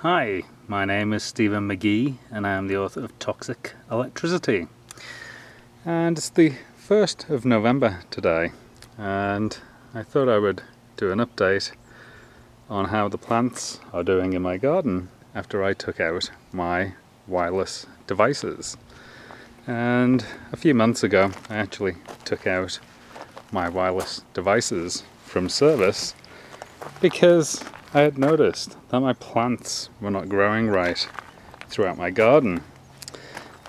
Hi, my name is Stephen McGee and I am the author of Toxic Electricity. And it's the 1st of November today, and I thought I would do an update on how the plants are doing in my garden after I took out my wireless devices. And a few months ago I actually took out my wireless devices from service because I had noticed that my plants were not growing right throughout my garden.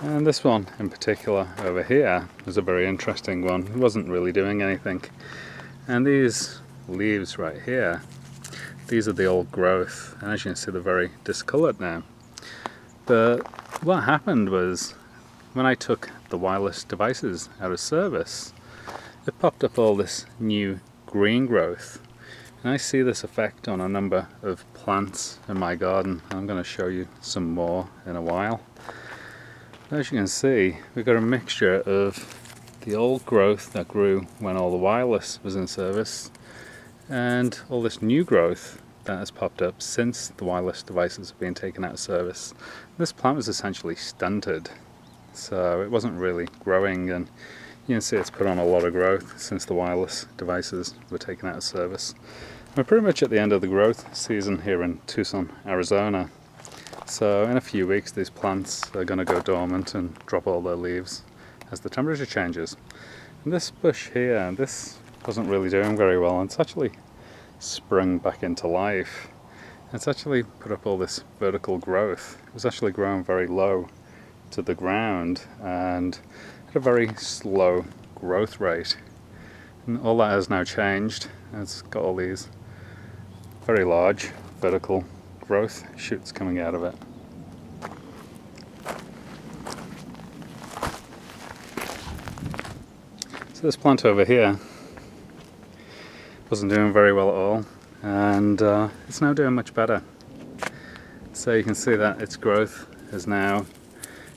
And this one in particular over here was a very interesting one. It wasn't really doing anything. And these leaves right here, these are the old growth, and as you can see they're very discoloured now. But what happened was, when I took the wireless devices out of service, it popped up all this new green growth. And I see this effect on a number of plants in my garden. I'm going to show you some more in a while. As you can see, we've got a mixture of the old growth that grew when all the wireless was in service and all this new growth that has popped up since the wireless devices have been taken out of service. This plant was essentially stunted, so it wasn't really growing, and you can see it's put on a lot of growth since the wireless devices were taken out of service. We're pretty much at the end of the growth season here in Tucson, Arizona. So in a few weeks these plants are going to go dormant and drop all their leaves as the temperature changes. And this bush here, this wasn't really doing very well, and it's actually sprung back into life. It's actually put up all this vertical growth. It was actually growing very low to the ground and at a very slow growth rate, and all that has now changed. It's got all these very large vertical growth shoots coming out of it. So this plant over here wasn't doing very well at all, and it's now doing much better. So you can see that its growth has now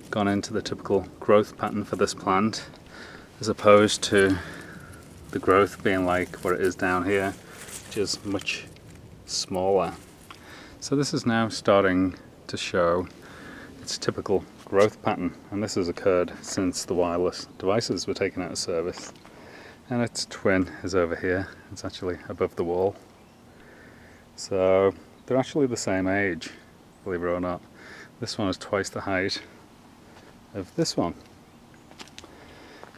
gone into the typical growth pattern for this plant, as opposed to the growth being like what it is down here, which is much smaller. So this is now starting to show its typical growth pattern, and this has occurred since the wireless devices were taken out of service. And its twin is over here. It's actually above the wall. So they're actually the same age, believe it or not. This one is twice the height of this one.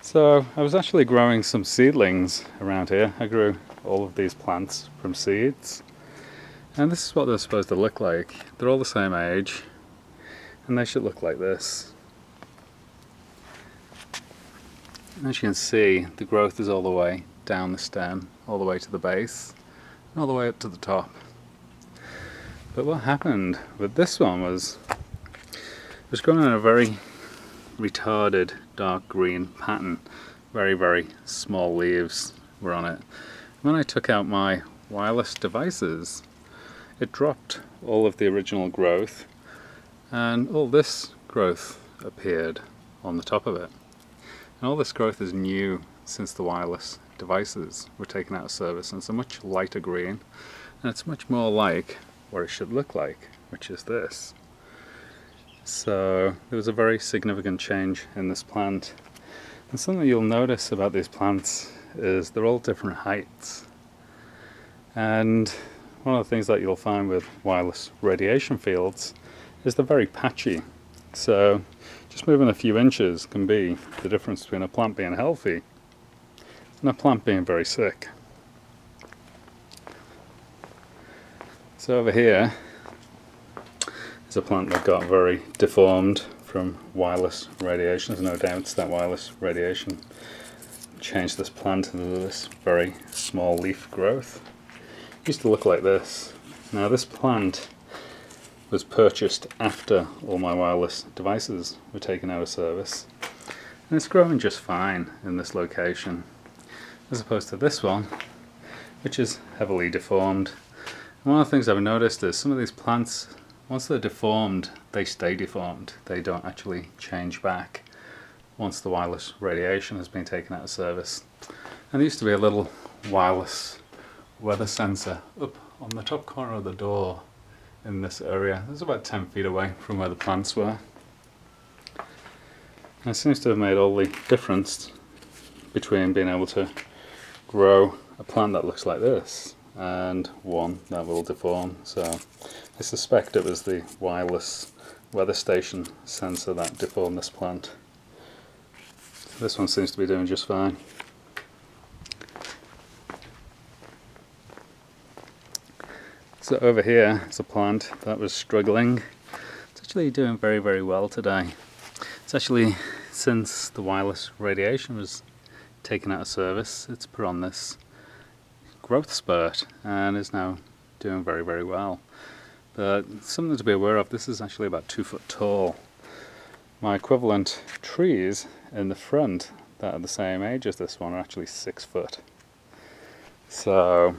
So I was actually growing some seedlings around here. I grew all of these plants from seeds, and this is what they're supposed to look like. They're all the same age, and they should look like this. As you can see, the growth is all the way down the stem, all the way to the base, and all the way up to the top. But what happened with this one was, it was growing in a very retarded dark green pattern. Very, very small leaves were on it. When I took out my wireless devices, it dropped all of the original growth, and all this growth appeared on the top of it. And all this growth is new since the wireless devices were taken out of service, and it's a much lighter green, and it's much more like what it should look like, which is this. So there was a very significant change in this plant. And something you'll notice about these plants is they're all different heights. And one of the things that you'll find with wireless radiation fields is they're very patchy. So just moving a few inches can be the difference between a plant being healthy and a plant being very sick. So over here is a plant that got very deformed from wireless radiation. There's no doubt that wireless radiation changed this plant into this very small leaf growth. It used to look like this. Now this plant was purchased after all my wireless devices were taken out of service, and it's growing just fine in this location, as opposed to this one, which is heavily deformed. And one of the things I've noticed is some of these plants, once they're deformed, they stay deformed. They don't actually change back once the wireless radiation has been taken out of service. And there used to be a little wireless weather sensor up on the top corner of the door in this area. It was about 10 feet away from where the plants were. And it seems to have made all the difference between being able to grow a plant that looks like this and one that will deform. So I suspect it was the wireless weather station sensor that deformed this plant. This one seems to be doing just fine. So over here is a plant that was struggling. It's actually doing very, very well today. It's actually, since the wireless radiation was taken out of service, it's put on this growth spurt and is now doing very, very well. But something to be aware of, this is actually about 2 foot tall. My equivalent trees in the front that are the same age as this one are actually 6 foot. So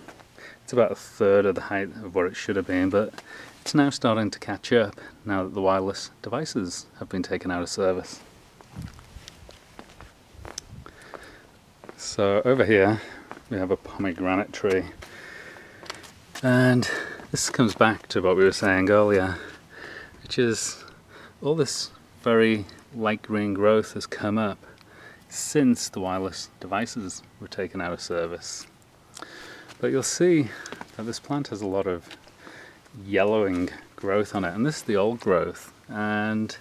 it's about a third of the height of what it should have been, but it's now starting to catch up now that the wireless devices have been taken out of service. So over here we have a pomegranate tree, and this comes back to what we were saying earlier, which is all this very light green growth has come up since the wireless devices were taken out of service. But you'll see that this plant has a lot of yellowing growth on it, and this is the old growth. And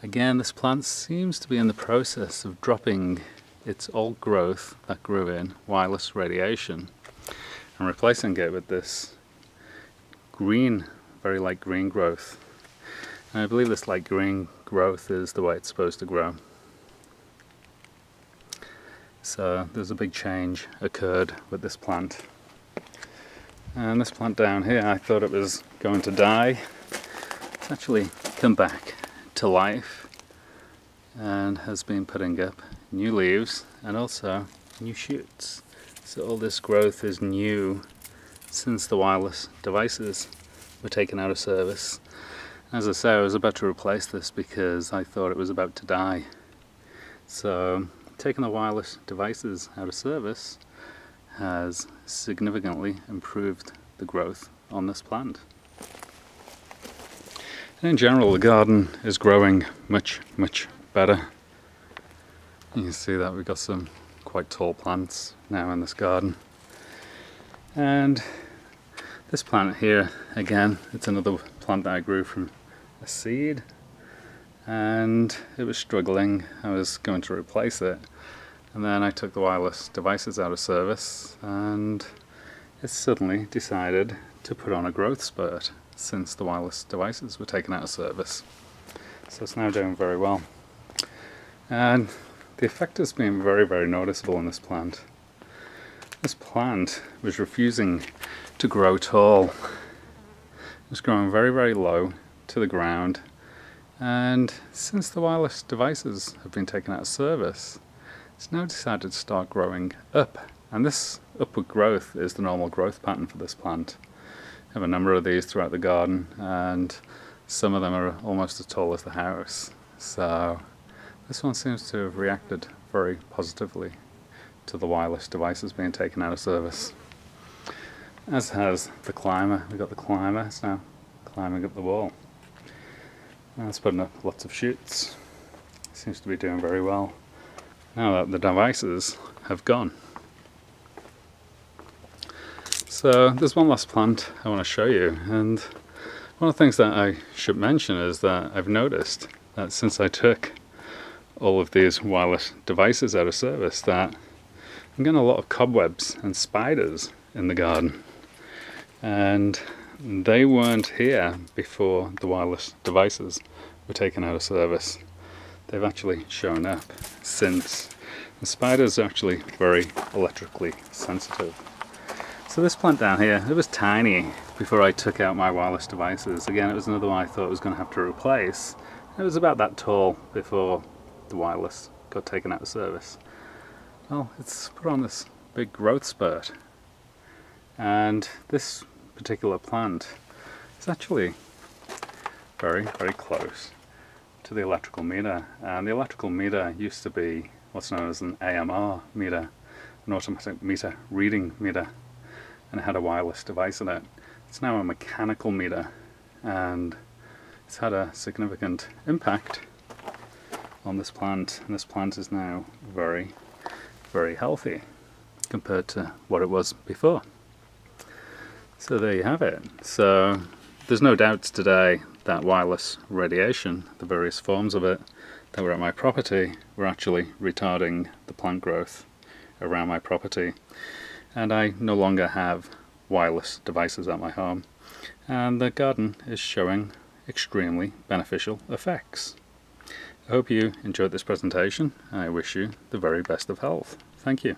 again, this plant seems to be in the process of dropping its old growth that grew in wireless radiation and replacing it with this green, very light green growth. And I believe this light green growth is the way it's supposed to grow. So there's a big change occurred with this plant. And this plant down here, I thought it was going to die. It's actually come back to life and has been putting up new leaves and also new shoots. So all this growth is new since the wireless devices were taken out of service. As I say, I was about to replace this because I thought it was about to die. So taking the wireless devices out of service has significantly improved the growth on this plant. And in general, the garden is growing much, much better. You can see that we've got some quite tall plants now in this garden. And this plant here, again, it's another plant that I grew from a seed, and it was struggling. I was going to replace it, and then I took the wireless devices out of service, and it suddenly decided to put on a growth spurt since the wireless devices were taken out of service. So it's now doing very well. And the effect has been very, very noticeable in this plant. This plant was refusing to grow tall. It was growing very, very low to the ground. And since the wireless devices have been taken out of service, it's now decided to start growing up. And this upward growth is the normal growth pattern for this plant. I have a number of these throughout the garden, and some of them are almost as tall as the house. So this one seems to have reacted very positively to the wireless devices being taken out of service. As has the climber. We've got the climber, it's now climbing up the wall. And it's putting up lots of shoots. Seems to be doing very well now that the devices have gone. So there's one last plant I want to show you, and one of the things that I should mention is that I've noticed that since I took all of these wireless devices out of service, that I'm getting a lot of cobwebs and spiders in the garden, and they weren't here before the wireless devices were taken out of service. They've actually shown up since. The spiders are actually very electrically sensitive. So this plant down here, it was tiny before I took out my wireless devices. Again, it was another one I thought I was going to have to replace. It was about that tall before the wireless got taken out of service. Well, it's put on this big growth spurt, and this particular plant is actually very, very close to the electrical meter. And the electrical meter used to be what's known as an AMR meter, an automatic meter reading meter, and it had a wireless device in it. It's now a mechanical meter, and it's had a significant impact on this plant, and this plant is now very, very healthy compared to what it was before. So there you have it. So there's no doubts today that wireless radiation, the various forms of it that were at my property, were actually retarding the plant growth around my property, and I no longer have wireless devices at my home, and the garden is showing extremely beneficial effects. I hope you enjoyed this presentation. I wish you the very best of health. Thank you.